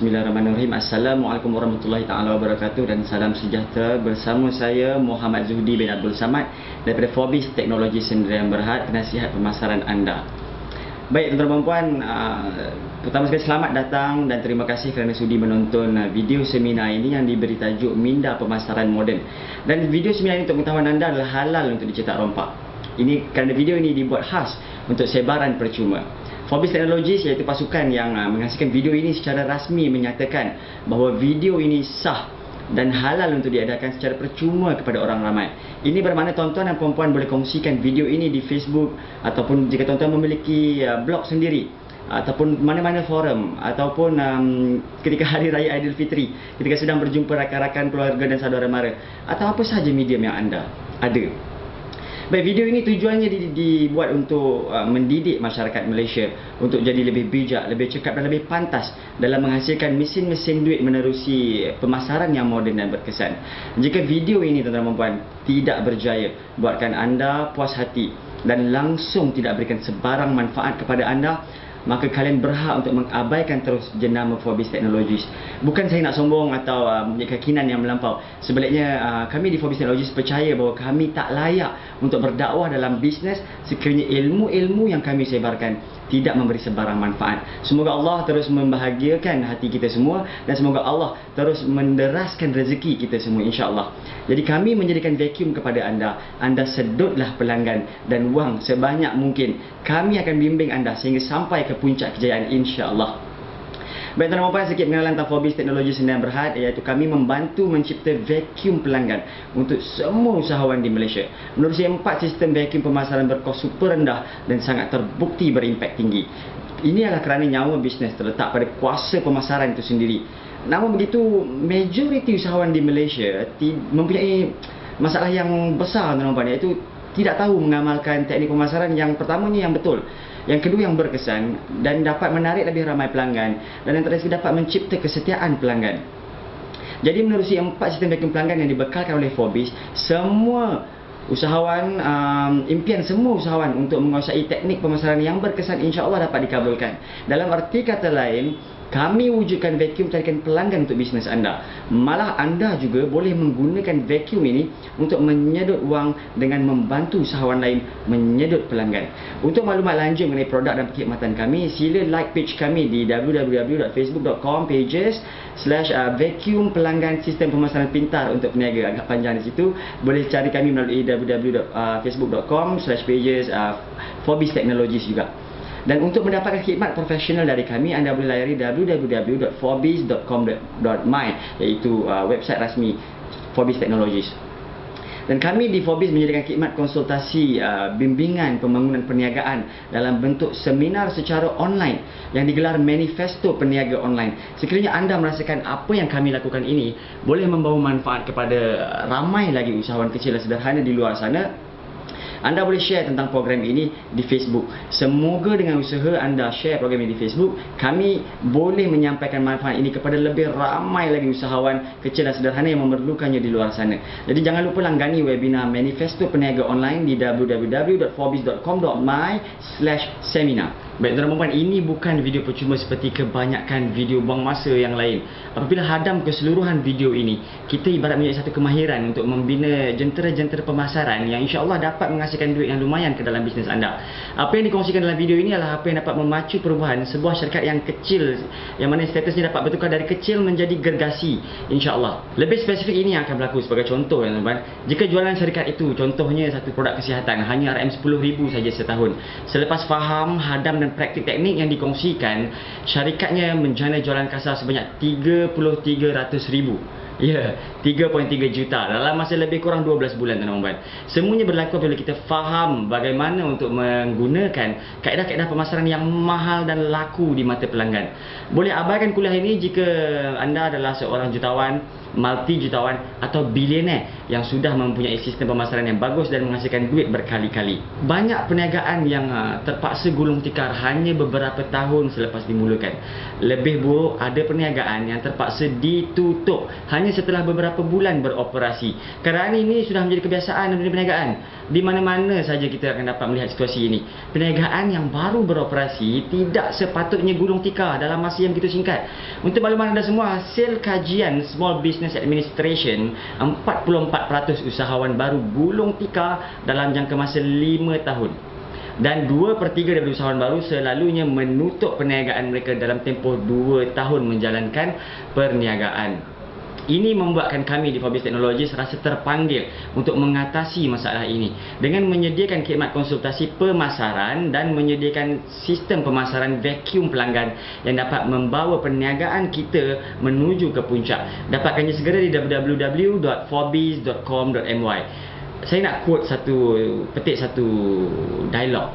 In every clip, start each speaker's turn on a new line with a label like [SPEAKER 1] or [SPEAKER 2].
[SPEAKER 1] Bismillahirrahmanirrahim. Assalamualaikum warahmatullahi taala wabarakatuh dan salam sejahtera. Bersama saya Muhammad Zuhdi bin Abdul Samad daripada Forbis Teknologi Sdn Bhd, penasihat pemasaran anda. Baik tuan-tuan dan puan, pertama sekali selamat datang dan terima kasih kerana sudi menonton video seminar ini yang diberi tajuk Minda Pemasaran Moden. Dan video seminar ini untuk pengetahuan anda adalah halal untuk dicetak rompak. Ini kerana video ini dibuat khas untuk sebaran percuma. Forbis Technologies iaitu pasukan yang menghasilkan video ini secara rasmi menyatakan bahawa video ini sah dan halal untuk diadakan secara percuma kepada orang ramai. Ini bermakna tuan-tuan dan puan-puan boleh kongsikan video ini di Facebook, ataupun jika tuan-tuan memiliki blog sendiri, ataupun mana-mana forum, ataupun ketika Hari Raya Aidilfitri, ketika sedang berjumpa rakan-rakan keluarga dan saudara mara, atau apa sahaja medium yang anda ada. Baik, video ini tujuannya dibuat untuk mendidik masyarakat Malaysia untuk jadi lebih bijak, lebih cekap dan lebih pantas dalam menghasilkan mesin-mesin duit menerusi pemasaran yang moden dan berkesan. Jika video ini tuan-tuan dan puan tidak berjaya buatkan anda puas hati dan langsung tidak berikan sebarang manfaat kepada anda, maka kalian berhak untuk mengabaikan terus jenama Forbis Technologies. Bukan saya nak sombong atau keyakinan yang melampau. Sebaliknya, kami di Forbis Technologies percaya bahawa kami tak layak untuk berdakwah dalam bisnes sekiranya ilmu-ilmu yang kami sebarkan tidak memberi sebarang manfaat. Semoga Allah terus membahagiakan hati kita semua dan semoga Allah terus menderaskan rezeki kita semua, insya-Allah. Jadi kami menjadikan vacuum kepada anda. Anda sedutlah pelanggan dan wang sebanyak mungkin. Kami akan bimbing anda sehingga sampai ke puncak kejayaan, insya-Allah. Baik tuan-tuan dan puan, sedikit pengenalan tentang Forbis Teknologi Sdn Bhd, iaitu kami membantu mencipta vacuum pelanggan untuk semua usahawan di Malaysia. Menerusi 4 sistem vacuum pemasaran berkos super rendah dan sangat terbukti berimpak tinggi. Ini adalah kerana nyawa bisnes terletak pada kuasa pemasaran itu sendiri. Namun begitu, majoriti usahawan di Malaysia mempunyai masalah yang besar tuan-tuan dan puan, iaitu tidak tahu mengamalkan teknik pemasaran yang pertamanya yang betul, yang kedua yang berkesan dan dapat menarik lebih ramai pelanggan, dan yang terakhir dapat mencipta kesetiaan pelanggan. Jadi menerusi 4 sistem vacuum pelanggan yang dibekalkan oleh Forbis, semua usahawan, impian semua usahawan untuk menguasai teknik pemasaran yang berkesan insya-Allah dapat dikabulkan. Dalam arti kata lain, kami wujudkan vacuum tarikan pelanggan untuk bisnes anda. Malah anda juga boleh menggunakan vacuum ini untuk menyedut wang dengan membantu usahawan lain menyedut pelanggan. Untuk maklumat lanjut mengenai produk dan perkhidmatan kami, sila like page kami di www.facebook.com/vacuum pelanggan sistem pemasaran pintar untuk peniaga. Agak panjang di situ. Boleh cari kami melalui www.facebook.com/pages Forbis Technologies juga. Dan untuk mendapatkan khidmat profesional dari kami, anda boleh layari www.forbis.com.my, iaitu website rasmi Forbis Technologies. Dan kami di Forbis menyediakan khidmat konsultasi bimbingan pembangunan perniagaan dalam bentuk seminar secara online yang digelar Manifesto Peniaga Online. Sekiranya anda merasakan apa yang kami lakukan ini boleh membawa manfaat kepada ramai lagi usahawan kecil dan sederhana di luar sana, anda boleh share tentang program ini di Facebook. Semoga dengan usaha anda share program ini di Facebook, kami boleh menyampaikan manfaat ini kepada lebih ramai lagi usahawan kecil dan sederhana yang memerlukannya di luar sana. Jadi jangan lupa langgani webinar Manifesto Peniaga Online di www.forbis.com.my/seminar. Baik tuan-tuan dan puan, ini bukan video percuma seperti kebanyakan video buang masa yang lain. Apabila hadam keseluruhan video ini, kita ibarat menjadi satu kemahiran untuk membina jentera-jentera pemasaran yang insya-Allah dapat menghasilkan duit yang lumayan ke dalam bisnes anda. Apa yang dikongsikan dalam video ini adalah apa yang dapat memacu perubahan sebuah syarikat yang kecil, yang mana statusnya dapat bertukar dari kecil menjadi gergasi, insya-Allah. Lebih spesifik ini yang akan berlaku sebagai contoh tuan-tuan. Jika jualan syarikat itu contohnya satu produk kesihatan hanya RM10,000 saja setahun, selepas faham, hadam dan praktik teknik yang dikongsikan, syarikatnya menjana jualan kasar sebanyak 33,000. Ya, 3.3 juta dalam masa lebih kurang 12 bulan tuan-tuan. Semuanya berlaku apabila kita faham bagaimana untuk menggunakan kaedah-kaedah pemasaran yang mahal dan laku di mata pelanggan. Boleh abaikan kuliah ini jika anda adalah seorang jutawan, multi jutawan atau bilioner yang sudah mempunyai sistem pemasaran yang bagus dan menghasilkan duit berkali-kali. Banyak perniagaan yang terpaksa gulung tikar hanya beberapa tahun selepas dimulakan. Lebih buruk, ada perniagaan yang terpaksa ditutup hanya hanya setelah beberapa bulan beroperasi. Kerana ini sudah menjadi kebiasaan dalam dunia perniagaan. Di mana-mana saja kita akan dapat melihat situasi ini. Perniagaan yang baru beroperasi tidak sepatutnya gulung tikar dalam masa yang begitu singkat. Untuk makluman anda semua, hasil kajian Small Business Administration, 44% usahawan baru gulung tikar dalam jangka masa 5 tahun. Dan 2/3 daripada usahawan baru selalunya menutup perniagaan mereka dalam tempoh 2 tahun menjalankan perniagaan. Ini membuatkan kami di Forbes Technologies rasa terpanggil untuk mengatasi masalah ini dengan menyediakan khidmat konsultasi pemasaran dan menyediakan sistem pemasaran vacuum pelanggan yang dapat membawa perniagaan kita menuju ke puncak. Dapatkannya segera di www.forbes.com.my. Saya nak petik satu dialog,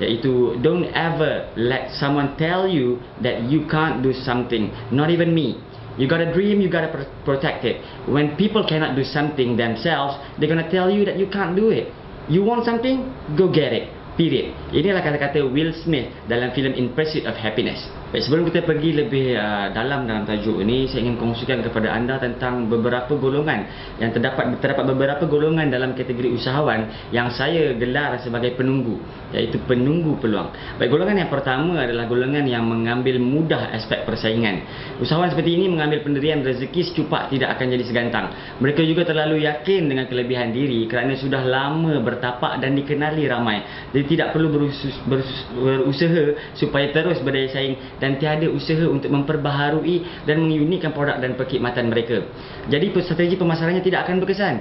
[SPEAKER 1] iaitu don't ever let someone tell you that you can't do something, not even me. You got a dream, you got to protect it. When people cannot do something themselves, they're gonna tell you that you can't do it. You want something? Go get it. Period. Inilah kata-kata Will Smith dalam filem In Pursuit of Happiness. Baik, sebelum kita pergi lebih dalam tajuk ini, saya ingin kongsikan kepada anda tentang beberapa golongan yang terdapat beberapa golongan dalam kategori usahawan yang saya gelar sebagai penunggu, iaitu penunggu peluang. Baik, golongan yang pertama adalah golongan yang mengambil mudah aspek persaingan. Usahawan seperti ini mengambil pendirian rezeki secupak tidak akan jadi segantang. Mereka juga terlalu yakin dengan kelebihan diri kerana sudah lama bertapak dan dikenali ramai. Jadi tidak perlu berusaha supaya terus berdaya saing dan tiada usaha untuk memperbaharui dan mengunikkan produk dan perkhidmatan mereka. Jadi strategi pemasarannya tidak akan berkesan.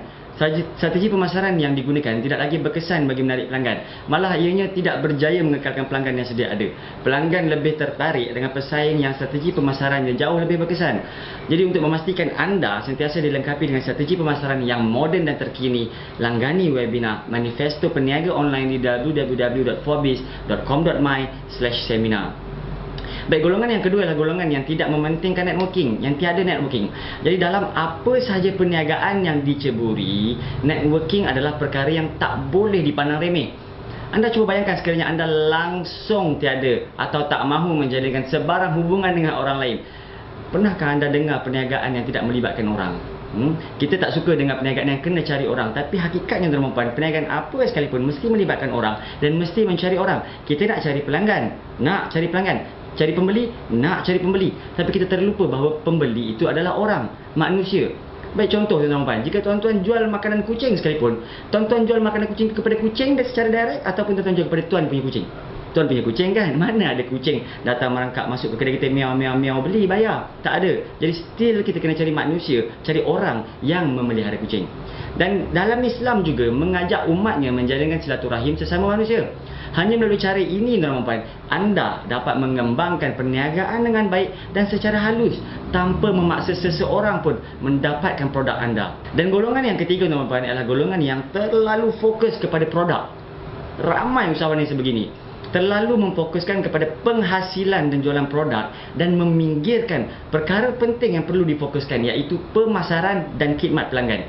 [SPEAKER 1] Strategi pemasaran yang digunakan tidak lagi berkesan bagi menarik pelanggan. Malah ianya tidak berjaya mengekalkan pelanggan yang sedia ada. Pelanggan lebih tertarik dengan pesaing yang strategi pemasaran yang jauh lebih berkesan. Jadi untuk memastikan anda sentiasa dilengkapi dengan strategi pemasaran yang moden dan terkini, langgani webinar Manifesto Peniaga Online di www.forbes.com.my/seminar. Baik, golongan yang kedua adalah golongan yang tidak mementingkan networking, yang tiada networking. Jadi dalam apa sahaja perniagaan yang diceburi, networking adalah perkara yang tak boleh dipandang remeh. Anda cuba bayangkan sekiranya anda langsung tiada atau tak mahu menjalinkan sebarang hubungan dengan orang lain. Pernahkah anda dengar perniagaan yang tidak melibatkan orang? Kita tak suka dengan perniagaan yang kena cari orang, tapi hakikatnya tuan-tuan, perniagaan apa sekalipun mesti melibatkan orang dan mesti mencari orang. Kita nak cari pelanggan, cari pembeli, cari pembeli. Tapi kita terlupa bahawa pembeli itu adalah orang, manusia. Baik, contoh tuan-tuan, jika tuan-tuan jual makanan kucing sekalipun, tuan-tuan jual makanan kucing kepada kucing secara direct ataupun tuan-tuan jual kepada tuan punya kucing. Tuan punya kucing kan, mana ada kucing datang merangkak masuk ke kedai kita, miau miau miau, beli bayar, tak ada. Jadi still kita kena cari manusia, cari orang yang memelihara kucing. Dan dalam Islam juga mengajak umatnya menjalinkan silaturahim sesama manusia. Hanya melalui cara ini tuan-tuan, anda dapat mengembangkan perniagaan dengan baik dan secara halus tanpa memaksa seseorang pun mendapatkan produk anda. Dan golongan yang ketiga tuan-tuan adalah golongan yang terlalu fokus kepada produk. Ramai usahawan yang sebegini, terlalu memfokuskan kepada penghasilan dan jualan produk dan meminggirkan perkara penting yang perlu difokuskan, iaitu pemasaran dan khidmat pelanggan.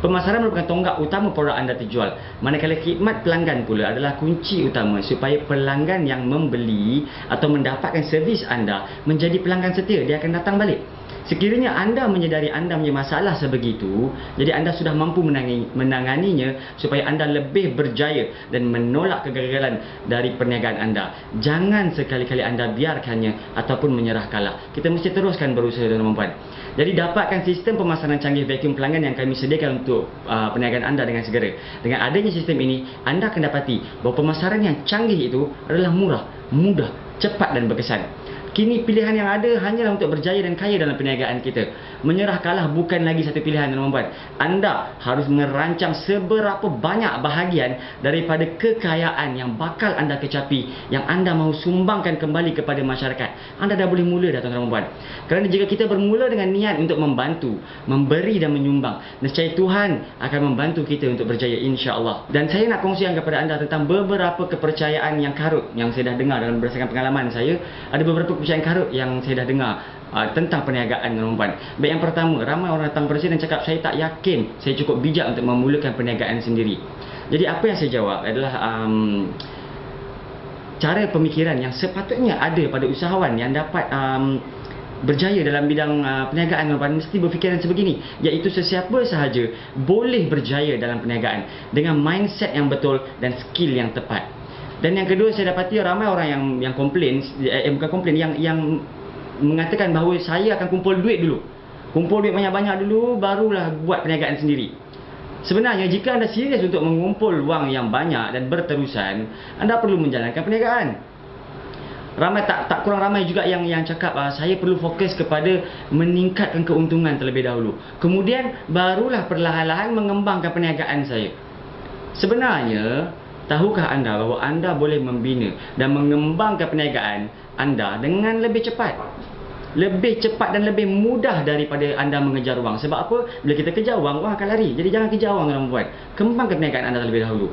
[SPEAKER 1] Pemasaran merupakan tonggak utama produk anda terjual, manakala khidmat pelanggan pula adalah kunci utama supaya pelanggan yang membeli atau mendapatkan servis anda menjadi pelanggan setia. Dia akan datang balik. Sekiranya anda menyedari anda punya masalah sebegitu, jadi anda sudah mampu menanganinya supaya anda lebih berjaya dan menolak kegagalan dari perniagaan anda. Jangan sekali-kali anda biarkannya ataupun menyerah kalah. Kita mesti teruskan berusaha tuan-tuan. Jadi dapatkan sistem pemasaran canggih vacuum pelanggan yang kami sediakan untuk perniagaan anda dengan segera. Dengan adanya sistem ini, anda akan dapati bahawa pemasaran yang canggih itu adalah murah, mudah, cepat dan berkesan. Kini pilihan yang ada hanyalah untuk berjaya dan kaya dalam perniagaan kita. Menyerah kalah bukan lagi satu pilihan tuan-tuan. Anda harus merancang seberapa banyak bahagian daripada kekayaan yang bakal anda kecapi, yang anda mahu sumbangkan kembali kepada masyarakat. Anda dah boleh mula dah tuan-tuan. Kerana jika kita bermula dengan niat untuk membantu, memberi dan menyumbang, nescaya Tuhan akan membantu kita untuk berjaya, insya-Allah. Dan saya nak kongsikan kepada anda tentang beberapa kepercayaan yang karut yang saya dah dengar dalam berdasarkan pengalaman saya. Ada beberapa kepercayaan karut yang saya dah dengar tentang perniagaan tuan-tuan. Baik, yang pertama, ramai orang datang kepada saya dan cakap saya tak yakin saya cukup bijak untuk memulakan perniagaan sendiri. Jadi apa yang saya jawab adalah cara pemikiran yang sepatutnya ada pada usahawan yang dapat berjaya dalam bidang perniagaan, tuan-tuan, mesti berfikiran sebegini, iaitu sesiapa sahaja boleh berjaya dalam perniagaan dengan mindset yang betul dan skill yang tepat. Dan yang kedua, saya dapati ramai orang yang komplain, bukan komplain, yang mengatakan bahawa saya akan kumpul duit dulu. Kumpul duit banyak-banyak dulu, barulah buat perniagaan sendiri. Sebenarnya, jika anda serius untuk mengumpul wang yang banyak dan berterusan, anda perlu menjalankan perniagaan. Tak kurang ramai juga yang cakap saya perlu fokus kepada meningkatkan keuntungan terlebih dahulu, kemudian barulah perlahan-lahan mengembangkan perniagaan saya. Sebenarnya, tahukah anda bahawa anda boleh membina dan mengembangkan perniagaan anda dengan lebih cepat dan lebih mudah daripada anda mengejar wang. Sebab apa? Bila kita kejar wang akan lari. Jadi jangan kejar wang, tuan-tuan. Kembangkan perniagaan anda terlebih dahulu.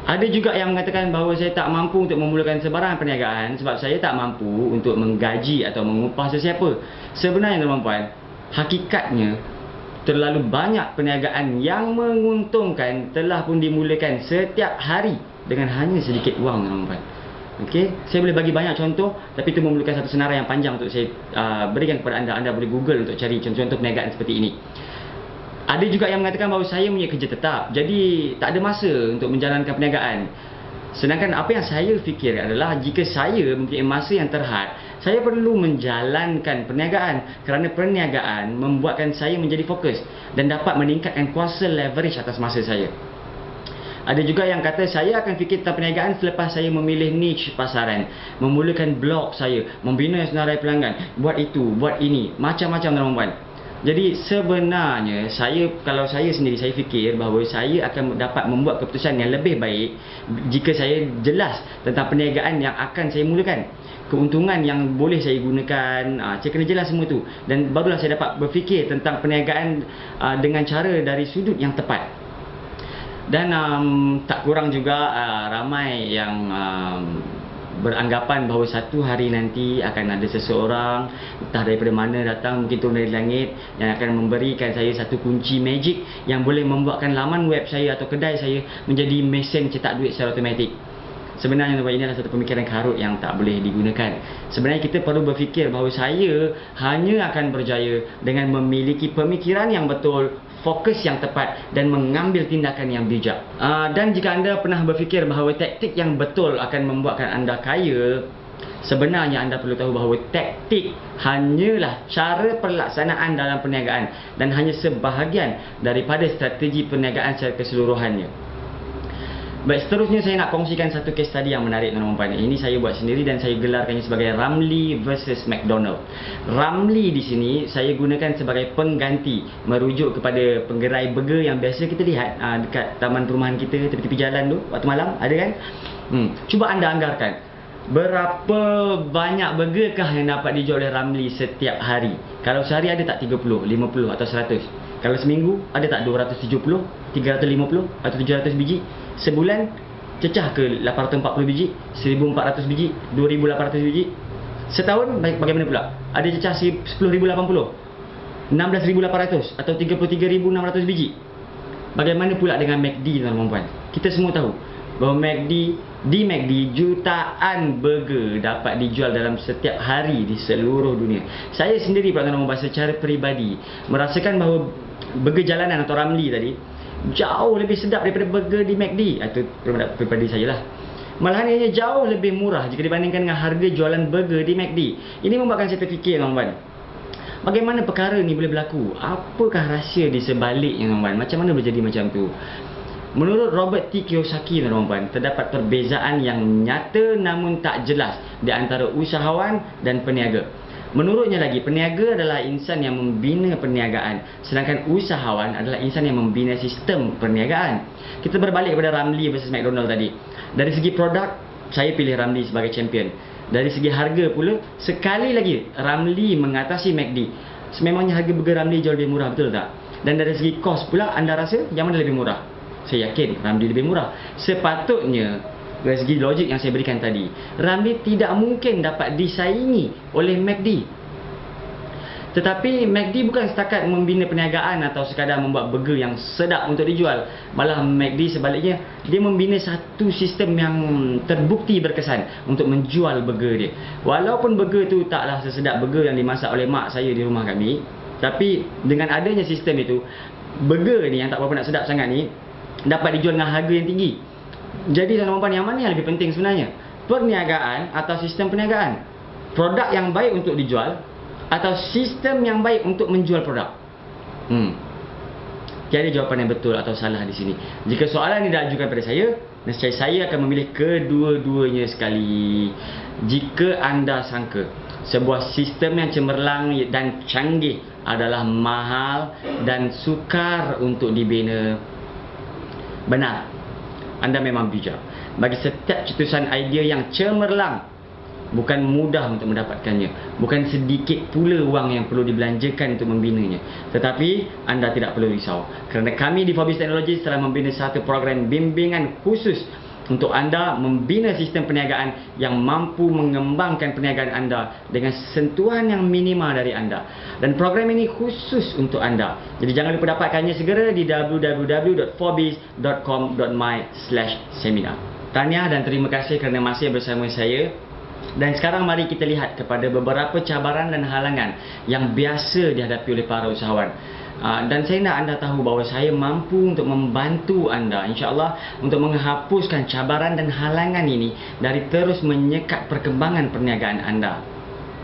[SPEAKER 1] Ada juga yang mengatakan bahawa saya tak mampu untuk memulakan sebarang perniagaan sebab saya tak mampu untuk menggaji atau mengupah sesiapa. Sebenarnya, tuan-tuan, hakikatnya terlalu banyak perniagaan yang menguntungkan telah pun dimulakan setiap hari dengan hanya sedikit wang, tuan-tuan. Okey, saya boleh bagi banyak contoh, tapi itu memerlukan satu senarai yang panjang untuk saya berikan kepada anda. Anda boleh Google untuk cari contoh-contoh perniagaan seperti ini. Ada juga yang mengatakan bahawa saya punya kerja tetap, jadi tak ada masa untuk menjalankan perniagaan. Sedangkan apa yang saya fikir adalah jika saya mempunyai masa yang terhad, saya perlu menjalankan perniagaan kerana perniagaan membuatkan saya menjadi fokus dan dapat meningkatkan kuasa leverage atas masa saya. Ada juga yang kata saya akan fikir tentang perniagaan selepas saya memilih niche pasaran, memulakan blog saya, membina senarai pelanggan, buat itu, buat ini, macam-macam, tuan-tuan. Jadi sebenarnya kalau saya sendiri, saya fikir bahawa saya akan dapat membuat keputusan yang lebih baik jika saya jelas tentang perniagaan yang akan saya mulakan, keuntungan yang boleh saya gunakan. Saya kena jelas semua tu, dan barulah saya dapat berfikir tentang perniagaan dengan cara dari sudut yang tepat. Dan tak kurang juga ramai yang beranggapan bahawa satu hari nanti akan ada seseorang entah daripada mana datang, mungkin turun dari langit, yang akan memberikan saya satu kunci magic yang boleh membuatkan laman web saya atau kedai saya menjadi mesin cetak duit secara automatik. Sebenarnya, ini adalah satu pemikiran karut yang tak boleh digunakan. Sebenarnya kita perlu berfikir bahawa saya hanya akan berjaya dengan memiliki pemikiran yang betul, fokus yang tepat dan mengambil tindakan yang bijak. Dan jika anda pernah berfikir bahawa taktik yang betul akan membuatkan anda kaya, sebenarnya anda perlu tahu bahawa taktik hanyalah cara pelaksanaan dalam perniagaan dan hanya sebahagian daripada strategi perniagaan secara keseluruhannya. Baik, seterusnya saya nak kongsikan satu case study yang menarik, tuan-tuan. Ini saya buat sendiri dan saya gelarkannya sebagai Ramly versus McDonald. Ramly di sini saya gunakan sebagai pengganti, merujuk kepada penggerai burger yang biasa kita lihat dekat taman perumahan kita, tepi-tepi jalan tu waktu malam, ada kan? Cuba anda anggarkan, berapa banyak burgerkah yang dapat dijual oleh Ramly setiap hari? Kalau sehari ada tak 30, 50 atau 100? Kalau seminggu ada tak 270, 350 atau 700 biji? Sebulan cecah ke 840 biji, 1400 biji, 2800 biji? Setahun bagaimana pula? Ada cecah 10,080, 16,800 atau 33,600 biji? Bagaimana pula dengan McD, tuan-tuan? Kita semua tahu bahawa di McD jutaan burger dapat dijual dalam setiap hari di seluruh dunia. Saya sendiri, tuan-tuan, secara peribadi merasakan bahawa burger jalanan atau Ramly tadi jauh lebih sedap daripada burger di McD. Itu pribadi saya lah. Malahan ianya jauh lebih murah jika dibandingkan dengan harga jualan burger di McD. Ini membuatkan saya terfikir, tuan-tuan, bagaimana perkara ni boleh berlaku? Apakah rahsia di sebaliknya, tuan-tuan? Macam mana boleh jadi macam tu? Menurut Robert T. Kiyosaki, tuan-tuan, terdapat perbezaan yang nyata namun tak jelas di antara usahawan dan peniaga. Menurutnya lagi, peniaga adalah insan yang membina perniagaan, sedangkan usahawan adalah insan yang membina sistem perniagaan. Kita berbalik kepada Ramly versus McDonald tadi. Dari segi produk, saya pilih Ramly sebagai champion. Dari segi harga pula, sekali lagi Ramly mengatasi McD. Sememangnya harga burger Ramly jauh lebih murah, betul tak? Dan dari segi kos pula, anda rasa yang mana lebih murah? Saya yakin Ramly lebih murah. Sepatutnya, dari segi logik yang saya berikan tadi, Ramly tidak mungkin dapat disaingi oleh McD. Tetapi McD bukan setakat membina perniagaan atau sekadar membuat burger yang sedap untuk dijual. Malah McD sebaliknya, dia membina satu sistem yang terbukti berkesan untuk menjual burger dia. Walaupun burger tu taklah sesedap burger yang dimasak oleh mak saya di rumah kami, tapi dengan adanya sistem itu, burger ni yang tak berapa nak sedap sangat ni dapat dijual dengan harga yang tinggi. Jadi tuan-tuan dan puan, yang mana yang lebih penting sebenarnya? Perniagaan atau sistem perniagaan? Produk yang baik untuk dijual atau sistem yang baik untuk menjual produk? Tiada jawapan yang betul atau salah di sini. Jika soalan ini diajukan pada saya, nescaya saya akan memilih kedua-duanya sekali. Jika anda sangka sebuah sistem yang cemerlang dan canggih adalah mahal dan sukar untuk dibina, benar, anda memang bijak. Bagi setiap cetusan idea yang cemerlang, bukan mudah untuk mendapatkannya. Bukan sedikit pula wang yang perlu dibelanjakan untuk membinanya. Tetapi anda tidak perlu risau, kerana kami di Forbes Technology telah membina satu program bimbingan khusus untuk anda membina sistem perniagaan yang mampu mengembangkan perniagaan anda dengan sentuhan yang minima dari anda. Dan program ini khusus untuk anda. Jadi jangan lupa dapatkannya segera di www.forbes.com.my/seminar. Tahniah dan terima kasih kerana masih bersama saya. Dan sekarang mari kita lihat kepada beberapa cabaran dan halangan yang biasa dihadapi oleh para usahawan. Dan saya nak anda tahu bahawa saya mampu untuk membantu anda, insya-Allah, untuk menghapuskan cabaran dan halangan ini dari terus menyekat perkembangan perniagaan anda.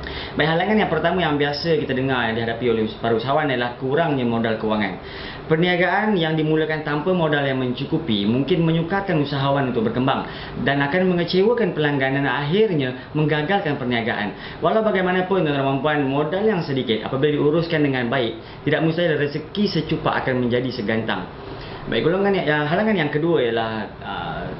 [SPEAKER 1] Baik, halangan yang pertama yang biasa kita dengar yang dihadapi oleh para usahawan adalah kurangnya modal kewangan. Perniagaan yang dimulakan tanpa modal yang mencukupi mungkin menyukarkan usahawan untuk berkembang dan akan mengecewakan pelanggan dan akhirnya menggagalkan perniagaan. Walau bagaimanapun tuan-tuan dan puan, modal yang sedikit apabila diuruskan dengan baik, tidak mustahil rezeki secupak akan menjadi segantang. Baik, halangan yang kedua ialah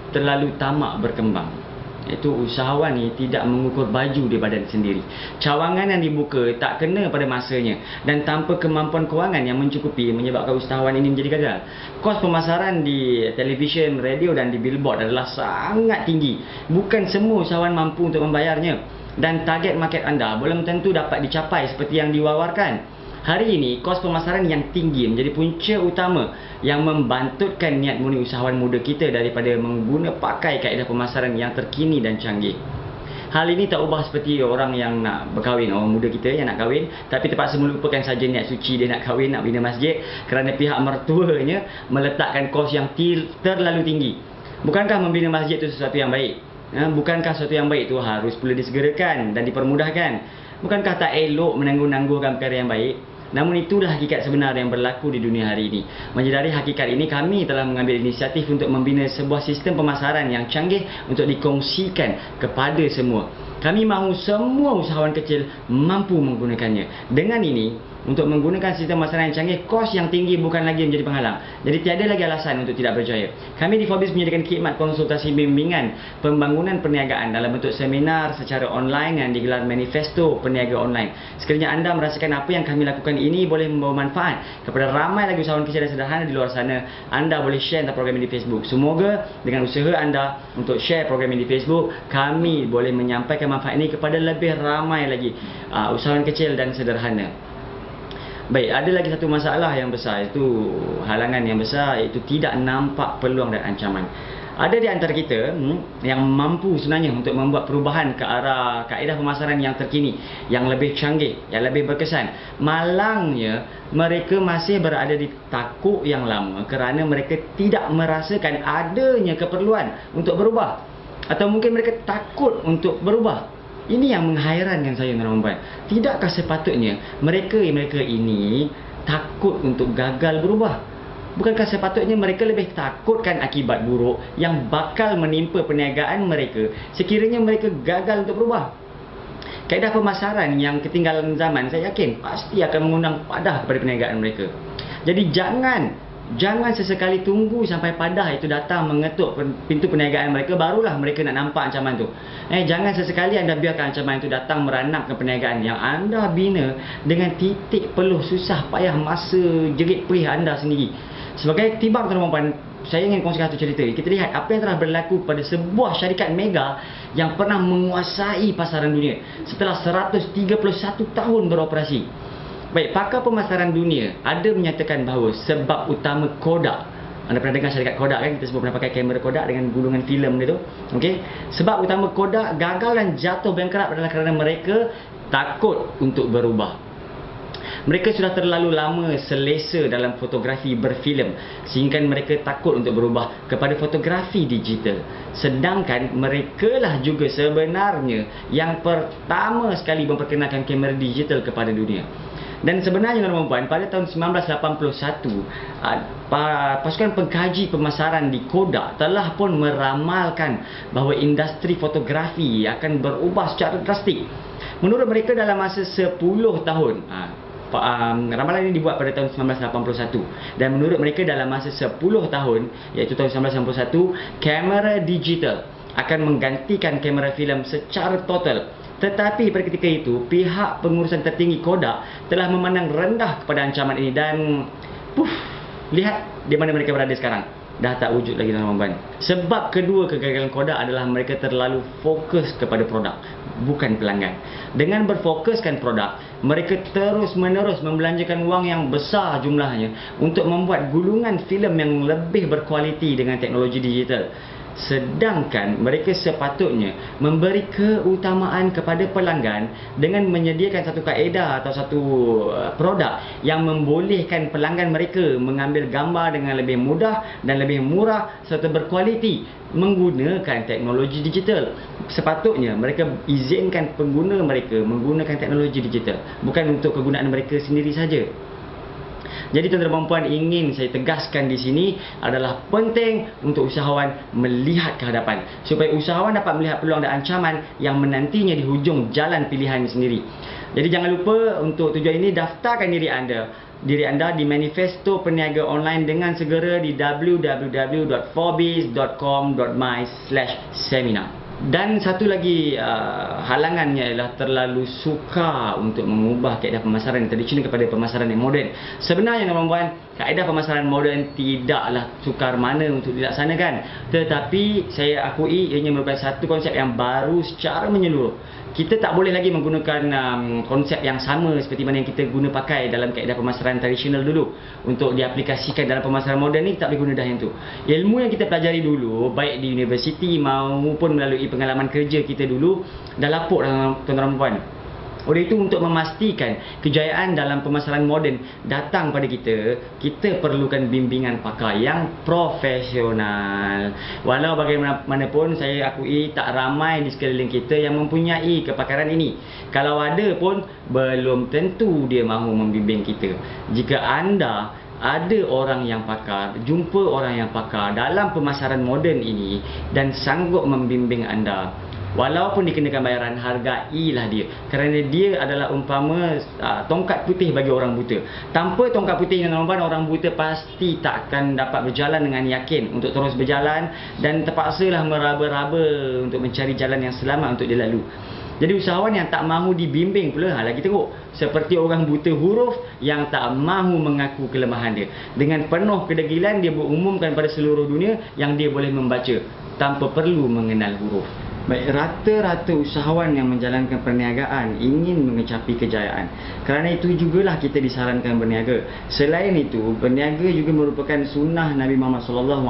[SPEAKER 1] terlalu tamak berkembang. Iaitu usahawan ni tidak mengukur baju di badan sendiri. Cawangan yang dibuka tak kena pada masanya dan tanpa kemampuan kewangan yang mencukupi menyebabkan usahawan ini menjadi gagal. Kos pemasaran di televisyen, radio dan di billboard adalah sangat tinggi. Bukan semua usahawan mampu untuk membayarnya dan target market anda belum tentu dapat dicapai seperti yang diwawarkan. Hari ini, kos pemasaran yang tinggi menjadi punca utama yang membantutkan niat murni usahawan muda kita daripada pakai kaedah pemasaran yang terkini dan canggih. Hal ini tak ubah seperti orang yang nak berkahwin, orang muda kita yang nak kahwin tapi terpaksa melupakan saja niat suci dia nak kahwin, nak bina masjid kerana pihak mertuanya meletakkan kos yang terlalu tinggi. Bukankah membina masjid itu sesuatu yang baik? Bukankah sesuatu yang baik itu harus pula disegerakan dan dipermudahkan? Bukankah tak elok menangguh-nangguhkan perkara yang baik? Namun itulah hakikat sebenar yang berlaku di dunia hari ini. Menyedari hakikat ini, kami telah mengambil inisiatif untuk membina sebuah sistem pemasaran yang canggih untuk dikongsikan kepada semua. Kami mahu semua usahawan kecil mampu menggunakannya. Dengan ini, untuk menggunakan sistem pemasaran yang canggih, kos yang tinggi bukan lagi menjadi penghalang. Jadi tiada lagi alasan untuk tidak berjaya. Kami di Forbes menyediakan khidmat konsultasi bimbingan pembangunan perniagaan dalam bentuk seminar secara online yang digelar Manifesto Peniaga Online. Sekiranya anda merasakan apa yang kami lakukan ini boleh membawa manfaat kepada ramai lagi usahawan kecil dan sederhana di luar sana, anda boleh share tentang program ini di Facebook. Semoga dengan usaha anda untuk share program ini di Facebook, kami boleh menyampaikan manfaat ini kepada lebih ramai lagi usahawan kecil dan sederhana. Baik, ada lagi satu masalah yang besar, itu halangan yang besar, iaitu tidak nampak peluang dan ancaman. Ada di antara kita yang mampu sebenarnya untuk membuat perubahan ke arah kaedah pemasaran yang terkini, yang lebih canggih, yang lebih berkesan. Malangnya, mereka masih berada di takuk yang lama kerana mereka tidak merasakan adanya keperluan untuk berubah. Atau mungkin mereka takut untuk berubah. Ini yang menghairankan saya, tuan-tuan. Tidakkah sepatutnya mereka ini takut untuk gagal berubah? Bukankah sepatutnya mereka lebih takutkan akibat buruk yang bakal menimpa perniagaan mereka sekiranya mereka gagal untuk berubah? Kaedah pemasaran yang ketinggalan zaman, saya yakin pasti akan mengundang padah kepada perniagaan mereka. Jadi jangan sesekali tunggu sampai padah itu datang mengetuk pintu perniagaan mereka, barulah mereka nak nampak ancaman tu. Jangan sesekali anda biarkan ancaman itu datang meranapkan perniagaan yang anda bina dengan titik peluh susah payah masa jerit perih anda sendiri. Sebagai timbang, tuan-tuan, saya ingin kongsikan satu cerita. Kita lihat apa yang telah berlaku pada sebuah syarikat mega yang pernah menguasai pasaran dunia setelah 131 tahun beroperasi. Baik, pakar pemasaran dunia ada menyatakan bahawa sebab utama Kodak, anda pernah dengar syarikat Kodak kan? Kita semua pernah pakai kamera Kodak dengan gulungan filem dia tu. Okey. Sebab utama Kodak gagal dan jatuh bankrupt adalah kerana mereka takut untuk berubah. Mereka sudah terlalu lama selesa dalam fotografi berfilm sehingga mereka takut untuk berubah kepada fotografi digital. Sedangkan mereka lah juga sebenarnya yang pertama sekali memperkenalkan kamera digital kepada dunia. Dan sebenarnya tuan-tuan dan puan, pada tahun 1981, pasukan pengkaji pemasaran di Kodak telah pun meramalkan bahawa industri fotografi akan berubah secara drastik. Menurut mereka dalam masa 10 tahun, ramalan ini dibuat pada tahun 1981, dan menurut mereka dalam masa 10 tahun, iaitu tahun 1991, kamera digital akan menggantikan kamera filem secara total. Tetapi pada ketika itu, pihak pengurusan tertinggi Kodak telah memandang rendah kepada ancaman ini dan lihat di mana mereka berada sekarang. Dah tak wujud lagi tuan-tuan dan puan. Sebab kedua kegagalan Kodak adalah mereka terlalu fokus kepada produk, bukan pelanggan. Dengan berfokuskan produk, mereka terus-menerus membelanjakan wang yang besar jumlahnya untuk membuat gulungan filem yang lebih berkualiti dengan teknologi digital. Sedangkan mereka sepatutnya memberi keutamaan kepada pelanggan dengan menyediakan satu kaedah atau satu produk yang membolehkan pelanggan mereka mengambil gambar dengan lebih mudah dan lebih murah serta berkualiti menggunakan teknologi digital. Sepatutnya mereka izinkan pengguna mereka menggunakan teknologi digital, bukan untuk kegunaan mereka sendiri saja. Jadi tuan-tuan dan puan, ingin saya tegaskan di sini adalah penting untuk usahawan melihat ke hadapan supaya usahawan dapat melihat peluang dan ancaman yang menantinya di hujung jalan pilihan sendiri. Jadi jangan lupa untuk tujuan ini daftarkan diri anda di manifesto peniaga online dengan segera di www.forbes.com.my/seminar. Dan satu lagi halangannya ialah terlalu suka untuk mengubah kaedah pemasaran yang tradisional kepada pemasaran yang moden. Sebenarnya tuan-tuan, kaedah pemasaran moden tidaklah sukar mana untuk dilaksanakan, tetapi saya akui ianya merupakan satu konsep yang baru secara menyeluruh. Kita tak boleh lagi menggunakan konsep yang sama seperti mana yang kita guna pakai dalam kaedah pemasaran tradisional dulu. Untuk diaplikasikan dalam pemasaran moden ni, tak boleh guna dah yang tu. Ilmu yang kita pelajari dulu, baik di universiti maupun melalui pengalaman kerja kita dulu, dah lapuk tuan-tuan dan puan. Oleh itu, untuk memastikan kejayaan dalam pemasaran moden datang pada kita perlukan bimbingan pakar yang profesional. Walau bagaimanapun, saya akui tak ramai di sekeliling kita yang mempunyai kepakaran ini. Kalau ada pun, belum tentu dia mahu membimbing kita. Jika anda ada orang yang pakar, jumpa orang yang pakar dalam pemasaran moden ini dan sanggup membimbing anda, walaupun dikenakan bayaran, hargailah dia, kerana dia adalah umpama tongkat putih bagi orang buta. Tanpa tongkat putih yang nampak, orang buta pasti tak akan dapat berjalan dengan yakin untuk terus berjalan dan terpaksalah meraba-raba untuk mencari jalan yang selamat untuk dia lalu. Jadi usahawan yang tak mahu dibimbing pula lagi teruk, seperti orang buta huruf yang tak mahu mengaku kelemahan dia. Dengan penuh kedegilan, dia berumumkan pada seluruh dunia yang dia boleh membaca tanpa perlu mengenal huruf. Baik, rata-rata usahawan yang menjalankan perniagaan ingin mengecapi kejayaan. Kerana itu jugalah kita disarankan berniaga. Selain itu, berniaga juga merupakan sunnah Nabi Muhammad SAW.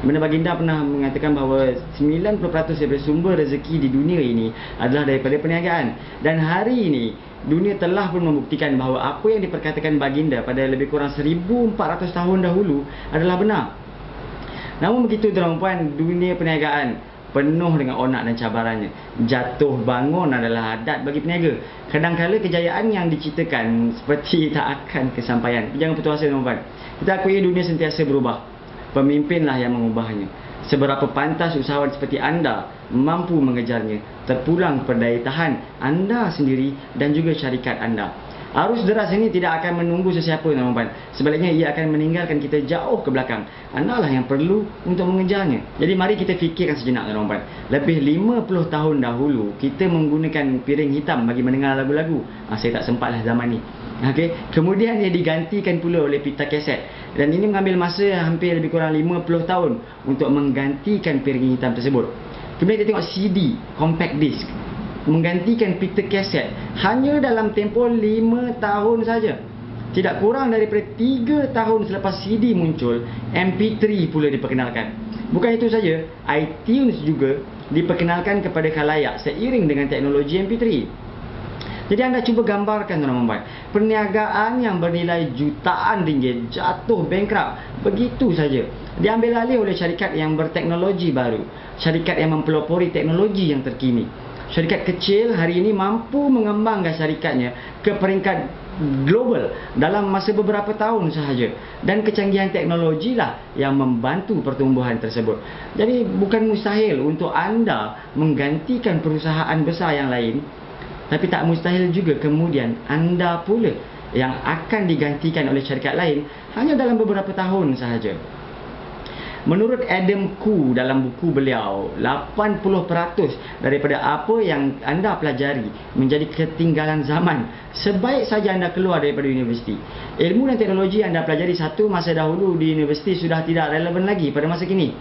[SPEAKER 1] Mana baginda pernah mengatakan bahawa 90% daripada sumber rezeki di dunia ini adalah daripada perniagaan. Dan hari ini, dunia telah pun membuktikan bahawa apa yang diperkatakan baginda pada lebih kurang 1400 tahun dahulu adalah benar. Namun begitu tuan-tuan, dunia perniagaan penuh dengan onak dan cabarannya. Jatuh bangun adalah adat bagi peniaga. Kadang-kadang kejayaan yang diceritakan seperti tak akan kesampaian. Jangan putus asa tuan-tuan. Kita akui dunia sentiasa berubah. Pemimpinlah yang mengubahnya. Seberapa pantas usahawan seperti anda mampu mengejarnya, terpulang pada daya tahan anda sendiri dan juga syarikat anda. Arus deras ini tidak akan menunggu sesiapa tuan-tuan. Sebaliknya ia akan meninggalkan kita jauh ke belakang. Anda lah yang perlu untuk mengejarnya. Jadi mari kita fikirkan sejenak tuan-tuan. Lebih 50 tahun dahulu kita menggunakan piring hitam bagi mendengar lagu-lagu. Saya tak sempatlah zaman ni. Okey, kemudian ia digantikan pula oleh pita kaset. Dan ini mengambil masa hampir lebih kurang 50 tahun untuk menggantikan piring hitam tersebut. Kemudian kita tengok CD, compact disc. menggantikan pita kaset hanya dalam tempoh 5 tahun saja. Tidak kurang daripada 3 tahun selepas CD muncul, MP3 pula diperkenalkan. Bukan itu saja, iTunes juga diperkenalkan kepada khalayak seiring dengan teknologi MP3. Jadi anda cuba gambarkan tuan-tuan, perniagaan yang bernilai jutaan ringgit jatuh bankrupt begitu saja. Diambil alih oleh syarikat yang berteknologi baru, syarikat yang mempelopori teknologi yang terkini. Syarikat kecil hari ini mampu mengembangkan syarikatnya ke peringkat global dalam masa beberapa tahun sahaja, dan kecanggihan teknologi lah yang membantu pertumbuhan tersebut. Jadi bukan mustahil untuk anda menggantikan perusahaan besar yang lain, tapi tak mustahil juga kemudian anda pula yang akan digantikan oleh syarikat lain hanya dalam beberapa tahun sahaja. Menurut Adam Khoo dalam buku beliau, 80% daripada apa yang anda pelajari menjadi ketinggalan zaman sebaik saja anda keluar daripada universiti. Ilmu dan teknologi yang anda pelajari satu masa dahulu di universiti sudah tidak relevan lagi pada masa kini.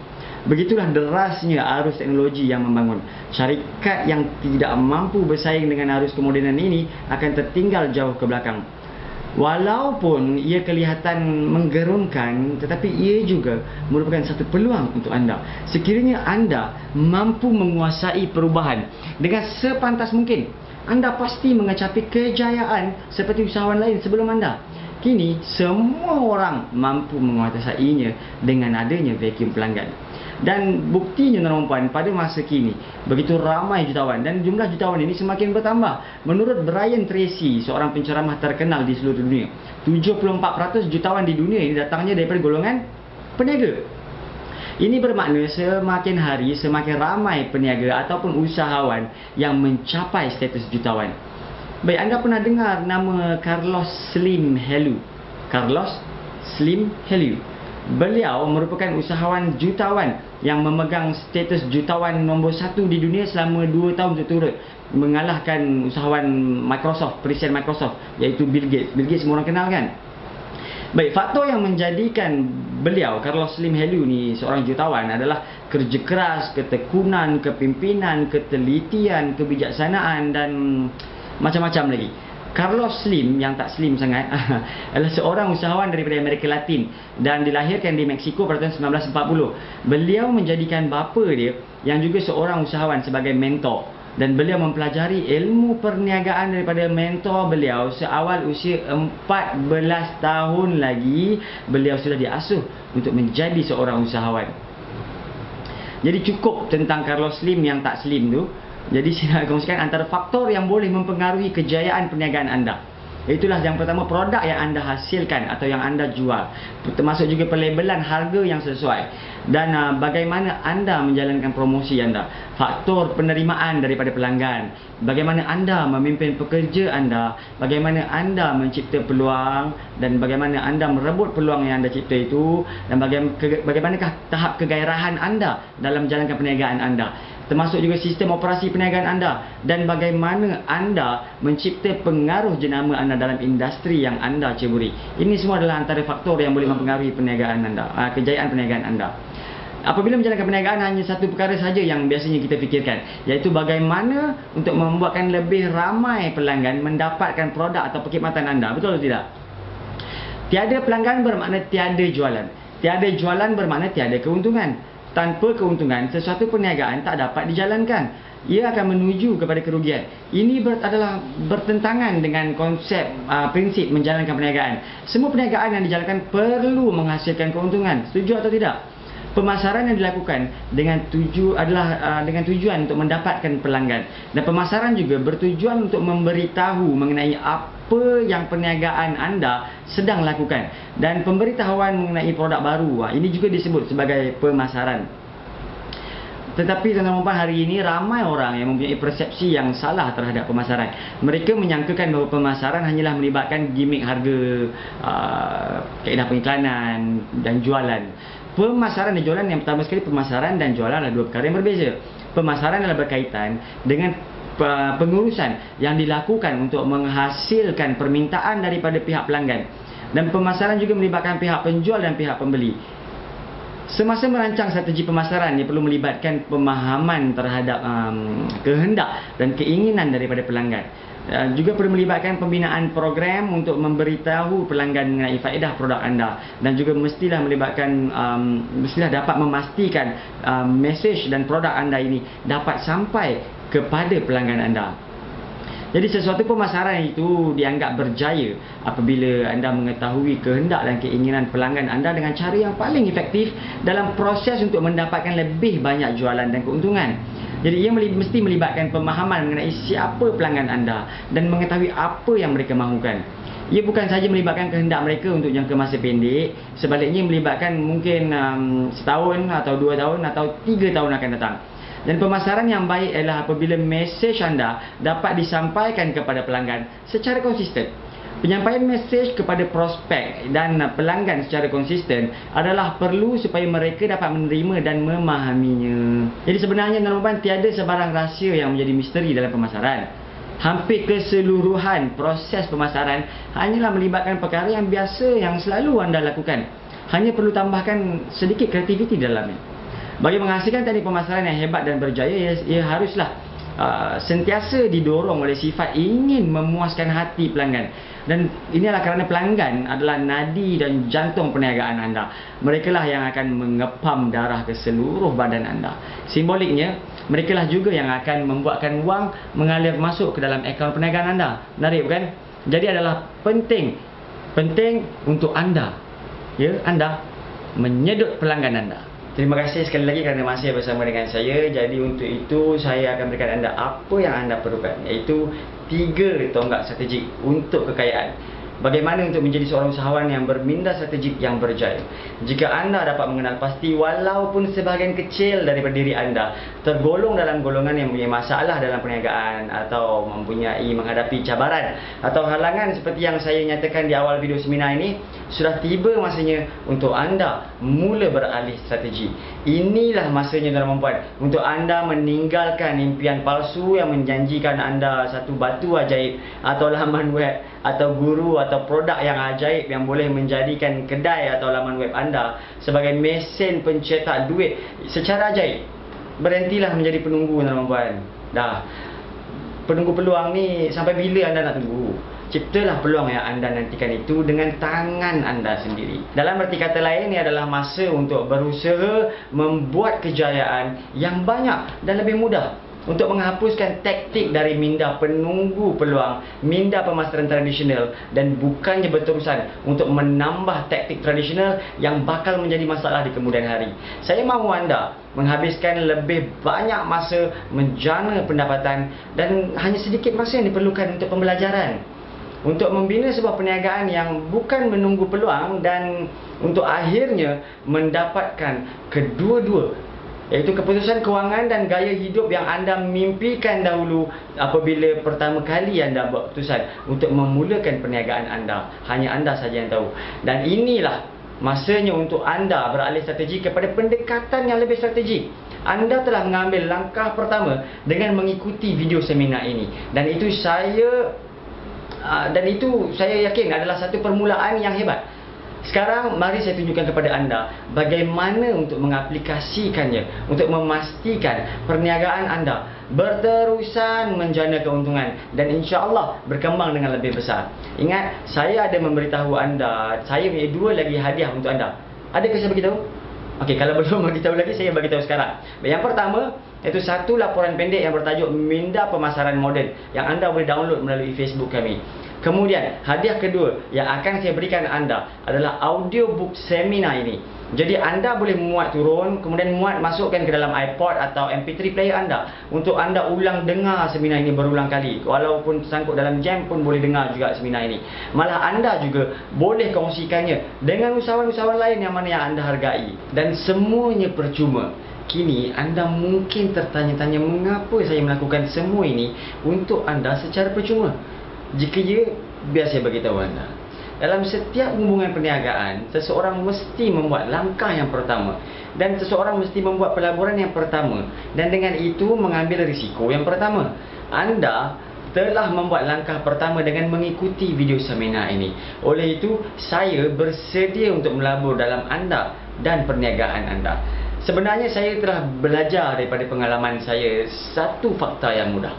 [SPEAKER 1] Begitulah derasnya arus teknologi yang membangun. Syarikat yang tidak mampu bersaing dengan arus kemodenan ini akan tertinggal jauh ke belakang. Walaupun ia kelihatan menggerunkan, tetapi ia juga merupakan satu peluang untuk anda. Sekiranya anda mampu menguasai perubahan dengan sepantas mungkin, anda pasti mengecapi kejayaan seperti usahawan lain sebelum anda. Kini semua orang mampu menguasainya dengan adanya vacuum pelanggan. Dan buktinya tuan-tuan, pada masa kini begitu ramai jutawan dan jumlah jutawan ini semakin bertambah. Menurut Brian Tracy, seorang penceramah terkenal di seluruh dunia, 74% jutawan di dunia ini datangnya daripada golongan peniaga. Ini bermakna semakin hari semakin ramai peniaga ataupun usahawan yang mencapai status jutawan. Baik, anda pernah dengar nama Carlos Slim Helú? Carlos Slim Helú. Beliau merupakan usahawan jutawan yang memegang status jutawan nombor 1 di dunia selama 2 tahun berturut, mengalahkan usahawan Microsoft, presiden Microsoft, iaitu Bill Gates. Bill Gates semua orang kenal kan? Baik, faktor yang menjadikan beliau, Carlos Slim Helú ni seorang jutawan adalah kerja keras, ketekunan, kepimpinan, ketelitian, kebijaksanaan dan macam-macam lagi. Carlos Slim, yang tak slim sangat, adalah seorang usahawan daripada Amerika Latin dan dilahirkan di Mexico pada tahun 1940. Beliau menjadikan bapa dia yang juga seorang usahawan sebagai mentor, dan beliau mempelajari ilmu perniagaan daripada mentor beliau seawal usia 14 tahun lagi. Beliau sudah diasuh untuk menjadi seorang usahawan. Jadi cukup tentang Carlos Slim yang tak slim tu. Jadi saya nak kongsikan antara faktor yang boleh mempengaruhi kejayaan perniagaan anda. Itulah yang pertama, produk yang anda hasilkan atau yang anda jual, termasuk juga pelabelan harga yang sesuai, dan bagaimana anda menjalankan promosi anda. Faktor penerimaan daripada pelanggan, bagaimana anda memimpin pekerja anda, bagaimana anda mencipta peluang dan bagaimana anda merebut peluang yang anda cipta itu, dan bagaimanakah tahap kegairahan anda dalam menjalankan perniagaan anda, termasuk juga sistem operasi perniagaan anda, dan bagaimana anda mencipta pengaruh jenama anda dalam industri yang anda ceburi. Ini semua adalah antara faktor yang boleh mempengaruhi perniagaan anda, kejayaan perniagaan anda. Apabila menjalankan perniagaan, hanya satu perkara saja yang biasanya kita fikirkan, iaitu bagaimana untuk membuatkan lebih ramai pelanggan mendapatkan produk atau perkhidmatan anda. Betul atau tidak? Tiada pelanggan bermakna tiada jualan. Tiada jualan bermakna tiada keuntungan. Tanpa keuntungan, sesuatu perniagaan tak dapat dijalankan. Ia akan menuju kepada kerugian. Ini adalah bertentangan dengan konsep prinsip menjalankan perniagaan. Semua perniagaan yang dijalankan perlu menghasilkan keuntungan. Setuju atau tidak? Pemasaran yang dilakukan dengan tujuan untuk mendapatkan pelanggan, dan pemasaran juga bertujuan untuk memberitahu mengenai apa yang perniagaan anda sedang lakukan, dan pemberitahuan mengenai produk baru. Ini juga disebut sebagai pemasaran. Tetapi tuan-tuan hari ini ramai orang yang mempunyai persepsi yang salah terhadap pemasaran. Mereka menyangkakan bahawa pemasaran hanyalah melibatkan gimmick harga, kaedah pengiklanan dan jualan. Pemasaran dan jualan, yang pertama sekali, pemasaran dan jualan adalah dua perkara yang berbeza. Pemasaran adalah berkaitan dengan pengurusan yang dilakukan untuk menghasilkan permintaan daripada pihak pelanggan, dan pemasaran juga melibatkan pihak penjual dan pihak pembeli. Semasa merancang strategi pemasaran, ia perlu melibatkan pemahaman terhadap kehendak dan keinginan daripada pelanggan. Juga perlu melibatkan pembinaan program untuk memberitahu pelanggan mengenai faedah produk anda, dan juga mestilah melibatkan mestilah dapat memastikan mesej dan produk anda ini dapat sampai kepada pelanggan anda. Jadi sesuatu pemasaran itu dianggap berjaya apabila anda mengetahui kehendak dan keinginan pelanggan anda dengan cara yang paling efektif dalam proses untuk mendapatkan lebih banyak jualan dan keuntungan. Jadi ia mesti melibatkan pemahaman mengenai siapa pelanggan anda dan mengetahui apa yang mereka mahukan. Ia bukan sahaja melibatkan kehendak mereka untuk jangka masa pendek, sebaliknya melibatkan mungkin setahun atau 2 tahun atau 3 tahun akan datang. Dan pemasaran yang baik adalah apabila mesej anda dapat disampaikan kepada pelanggan secara konsisten. Penyampaian mesej kepada prospek dan pelanggan secara konsisten adalah perlu supaya mereka dapat menerima dan memahaminya. Jadi sebenarnya tuan-tuan, tiada sebarang rahsia yang menjadi misteri dalam pemasaran. Hampir keseluruhan proses pemasaran hanyalah melibatkan perkara yang biasa yang selalu anda lakukan. Hanya perlu tambahkan sedikit kreativiti dalamnya. Bagi menghasilkan teknik pemasaran yang hebat dan berjaya, ia haruslah sentiasa didorong oleh sifat ingin memuaskan hati pelanggan. Dan inilah kerana pelanggan adalah nadi dan jantung perniagaan anda. Merekalah yang akan mengepam darah ke seluruh badan anda. Simboliknya, merekalah juga yang akan membuatkan wang mengalir masuk ke dalam akaun perniagaan anda. Menarik bukan? Jadi adalah penting untuk anda, ya, anda menyedut pelanggan anda. Terima kasih sekali lagi kerana masih bersama dengan saya. Jadi untuk itu saya akan berikan anda apa yang anda perlukan, iaitu 3 tonggak strategik untuk kekayaan. Bagaimana untuk menjadi seorang usahawan yang berminda strategik yang berjaya. Jika anda dapat mengenal pasti walaupun sebahagian kecil daripada diri anda tergolong dalam golongan yang mempunyai masalah dalam perniagaan atau menghadapi cabaran atau halangan seperti yang saya nyatakan di awal video seminar ini, sudah tiba masanya untuk anda mula beralih strategi. Inilah masanya tuan-tuan untuk anda meninggalkan impian palsu yang menjanjikan anda satu batu ajaib atau laman web atau guru atau produk yang ajaib yang boleh menjadikan kedai atau laman web anda sebagai mesin pencetak duit secara ajaib. Berhentilah menjadi penunggu tuan-tuan. Dah. Penunggu peluang ni sampai bila anda nak tunggu? Ciptalah peluang yang anda nantikan itu dengan tangan anda sendiri. Dalam erti kata lain, ini adalah masa untuk berusaha membuat kejayaan yang banyak dan lebih mudah. Untuk menghapuskan taktik dari minda penunggu peluang, minda pemasaran tradisional, dan bukannya berterusan untuk menambah taktik tradisional yang bakal menjadi masalah di kemudian hari. Saya mahu anda menghabiskan lebih banyak masa menjana pendapatan dan hanya sedikit masa yang diperlukan untuk pembelajaran, untuk membina sebuah perniagaan yang bukan menunggu peluang dan untuk akhirnya mendapatkan kedua-dua, iaitu keputusan kewangan dan gaya hidup yang anda mimpikan dahulu apabila pertama kali anda buat keputusan untuk memulakan perniagaan anda. Hanya anda saja yang tahu. Dan inilah masanya untuk anda beralih strategi kepada pendekatan yang lebih strategik. Anda telah mengambil langkah pertama dengan mengikuti video seminar ini. Dan itu saya yakin adalah satu permulaan yang hebat. Sekarang mari saya tunjukkan kepada anda bagaimana untuk mengaplikasikannya untuk memastikan perniagaan anda berterusan menjana keuntungan dan insya-Allah berkembang dengan lebih besar. Ingat, saya ada memberitahu anda, saya punya 2 lagi hadiah untuk anda. Adakah saya beritahu? Okey, kalau belum beritahu lagi, saya beritahu sekarang. Yang pertama, iaitu satu laporan pendek yang bertajuk Minda Pemasaran Moden yang anda boleh download melalui Facebook kami. Kemudian, hadiah kedua yang akan saya berikan anda adalah audiobook seminar ini. Jadi anda boleh muat turun, kemudian muat masukkan ke dalam iPod atau MP3 player anda untuk anda ulang dengar seminar ini berulang kali. Walaupun tersangkut dalam jam pun boleh dengar juga seminar ini. Malah anda juga boleh kongsikannya dengan usahawan-usahawan lain yang mana yang anda hargai. Dan semuanya percuma. Kini anda mungkin tertanya-tanya mengapa saya melakukan semua ini untuk anda secara percuma. Jika ya, biar saya beritahu anda. Dalam setiap hubungan perniagaan, seseorang mesti membuat langkah yang pertama dan seseorang mesti membuat pelaburan yang pertama, dan dengan itu mengambil risiko yang pertama. Anda telah membuat langkah pertama dengan mengikuti video seminar ini. Oleh itu, saya bersedia untuk melabur dalam anda dan perniagaan anda. Sebenarnya saya telah belajar daripada pengalaman saya satu fakta yang mudah,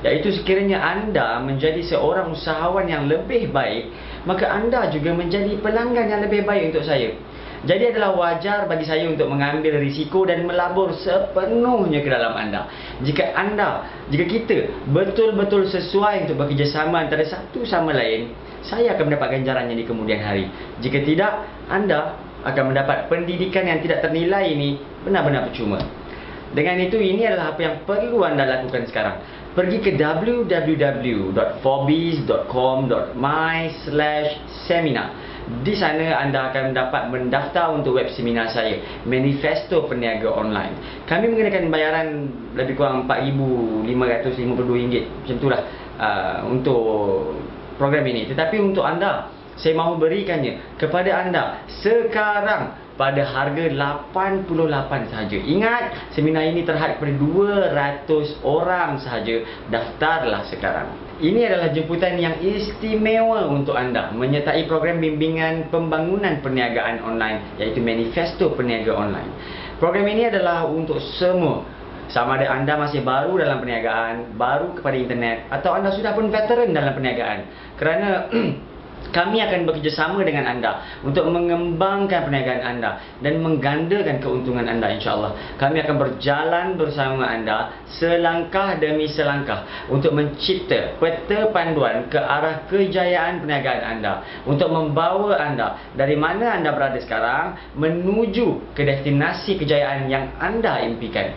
[SPEAKER 1] iaitu sekiranya anda menjadi seorang usahawan yang lebih baik, maka anda juga menjadi pelanggan yang lebih baik untuk saya. Jadi adalah wajar bagi saya untuk mengambil risiko dan melabur sepenuhnya ke dalam anda. Jika kita betul-betul sesuai untuk bekerjasama antara satu sama lain, saya akan mendapat ganjarannya di kemudian hari. Jika tidak, anda akan mendapat pendidikan yang tidak ternilai ini benar-benar percuma. Dengan itu, ini adalah apa yang perlu anda lakukan sekarang. Pergi ke www.forbes.com.my/seminar. Di sana anda akan dapat mendaftar untuk web seminar saya, Manifesto Peniaga Online. Kami mengenakan bayaran lebih kurang RM4,552, macam itulah untuk program ini. Tetapi untuk anda, saya mahu berikannya kepada anda sekarang pada harga RM88 sahaja. Ingat, seminar ini terhad kepada 200 orang sahaja. Daftarlah sekarang. Ini adalah jemputan yang istimewa untuk anda menyertai program bimbingan pembangunan perniagaan online, iaitu Manifesto Peniaga Online. Program ini adalah untuk semua, sama ada anda masih baru dalam perniagaan, baru kepada internet, atau anda sudah pun veteran dalam perniagaan. Kerana kami akan bekerjasama dengan anda untuk mengembangkan perniagaan anda dan menggandakan keuntungan anda, insyaAllah. Kami akan berjalan bersama anda selangkah demi selangkah untuk mencipta peta panduan ke arah kejayaan perniagaan anda, untuk membawa anda dari mana anda berada sekarang menuju ke destinasi kejayaan yang anda impikan.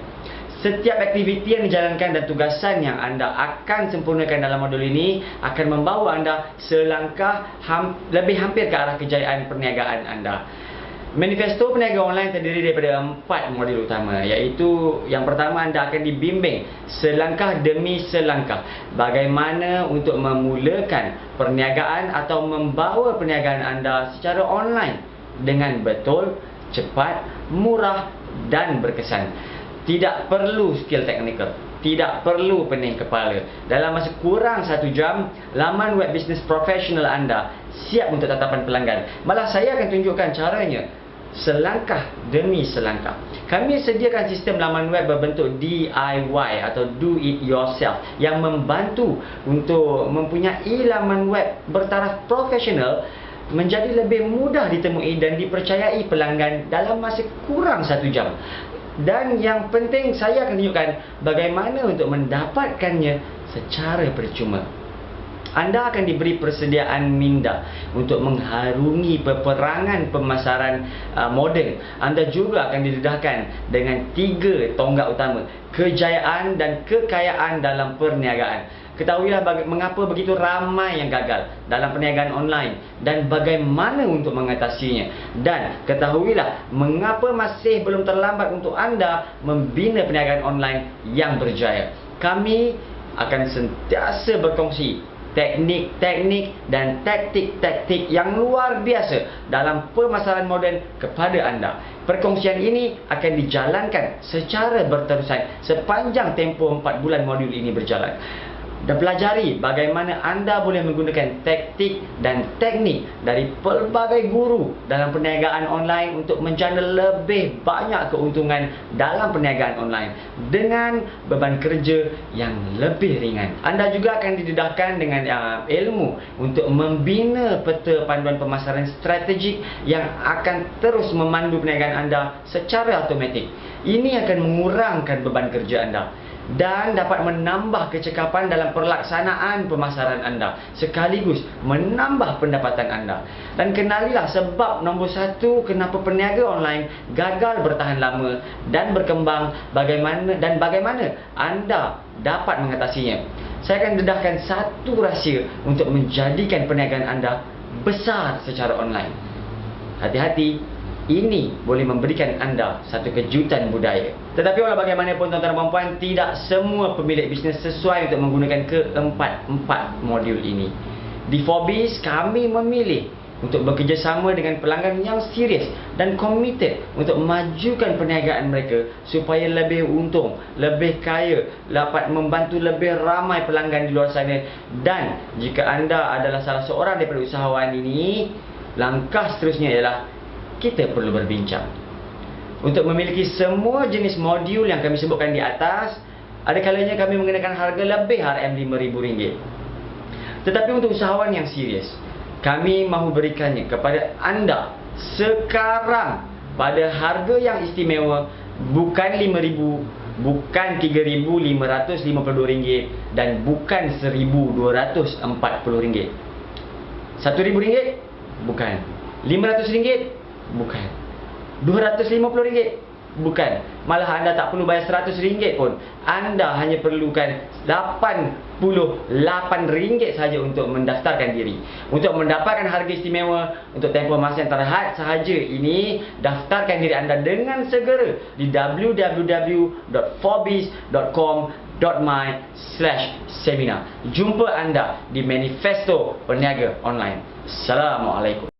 [SPEAKER 1] Setiap aktiviti yang dijalankan dan tugasan yang anda akan sempurnakan dalam modul ini akan membawa anda selangkah lebih hampir ke arah kejayaan perniagaan anda. Manifesto Peniaga Online terdiri daripada 4 modul utama, iaitu yang pertama, anda akan dibimbing selangkah demi selangkah bagaimana untuk memulakan perniagaan atau membawa perniagaan anda secara online dengan betul, cepat, murah dan berkesan. Tidak perlu skill teknikal, tidak perlu pening kepala. Dalam masa kurang 1 jam, laman web bisnes profesional anda siap untuk tatapan pelanggan. Malah saya akan tunjukkan caranya selangkah demi selangkah. Kami sediakan sistem laman web berbentuk DIY atau do it yourself yang membantu untuk mempunyai laman web bertaraf profesional menjadi lebih mudah ditemui dan dipercayai pelanggan dalam masa kurang 1 jam. Dan yang penting, saya akan tunjukkan bagaimana untuk mendapatkannya secara percuma. Anda akan diberi persediaan minda untuk mengharungi peperangan pemasaran moden. Anda juga akan didedahkan dengan 3 tonggak utama: kejayaan dan kekayaan dalam perniagaan. Ketahuilah mengapa begitu ramai yang gagal dalam perniagaan online dan bagaimana untuk mengatasinya. Dan ketahuilah mengapa masih belum terlambat untuk anda membina perniagaan online yang berjaya. Kami akan sentiasa berkongsi teknik-teknik dan taktik-taktik yang luar biasa dalam pemasaran moden kepada anda. Perkongsian ini akan dijalankan secara berterusan sepanjang tempoh 4 bulan modul ini berjalan. Dan pelajari bagaimana anda boleh menggunakan taktik dan teknik dari pelbagai guru dalam perniagaan online untuk menjana lebih banyak keuntungan dalam perniagaan online dengan beban kerja yang lebih ringan. Anda juga akan didedahkan dengan ilmu untuk membina peta panduan pemasaran strategik yang akan terus memandu perniagaan anda secara automatik. Ini akan mengurangkan beban kerja anda dan dapat menambah kecekapan dalam pelaksanaan pemasaran anda, sekaligus menambah pendapatan anda. Dan kenalilah sebab nombor 1 kenapa peniaga online gagal bertahan lama dan berkembang, bagaimana anda dapat mengatasinya. Saya akan dedahkan satu rahsia untuk menjadikan perniagaan anda besar secara online. Hati-hati, ini boleh memberikan anda satu kejutan budaya. Tetapi walau bagaimanapun tuan-tuan dan puan-puan, tidak semua pemilik bisnes sesuai untuk menggunakan keempat modul ini. Di Forbes, kami memilih untuk bekerjasama dengan pelanggan yang serius dan komited untuk memajukan perniagaan mereka supaya lebih untung, lebih kaya, dapat membantu lebih ramai pelanggan di luar sana. Dan jika anda adalah salah seorang daripada usahawan ini, langkah seterusnya ialah kita perlu berbincang. Untuk memiliki semua jenis modul yang kami sebutkan di atas, ada kalanya kami mengenakan harga lebih RM5,000. Tetapi untuk usahawan yang serius, kami mahu berikannya kepada anda sekarang pada harga yang istimewa, bukan RM5,000, bukan RM3,552 dan bukan RM1,240. RM1,000? Bukan. RM500? Bukan. RM250? Bukan. Malah anda tak perlu bayar RM100 pun. Anda hanya perlukan RM88 sahaja untuk mendaftarkan diri. Untuk mendapatkan harga istimewa untuk tempoh masa yang terhad sahaja ini, daftarkan diri anda dengan segera di www.forbes.com.my/seminar. Jumpa anda di Manifesto Peniaga Online. Assalamualaikum.